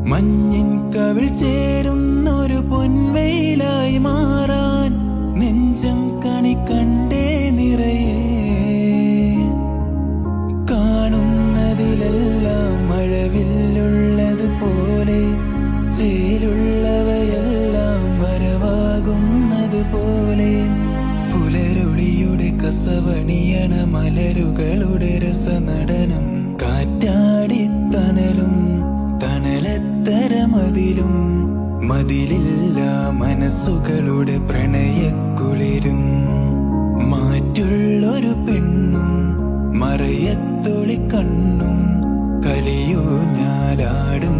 മഞ്ഞിൻ കവിൾ ചേരുന്നൊരു പൊൻവെയിലായി മാറാൻ നെഞ്ചം കണി കണ്ടേ നിറയെ. കാണുന്നതിലെല്ലാം മഴവില്ലുള്ളതുപോലെ ചേലുള്ളവയെല്ലാം വരവാകുന്നതുപോലെ പുലരൊളിയുടെ കസവണിയണ മലരുകളുടെ രസനടനം കാറ്റാടിത്തണലും തണലെത്തരമതിലും മതിലില്ല മനസ്സുകളുടെ പ്രണയക്കുളിരും മാറ്റുള്ളൊരു പെണ്ണും മറയത്തൊളി കണ്ണും കലിയോ ഞാലാടും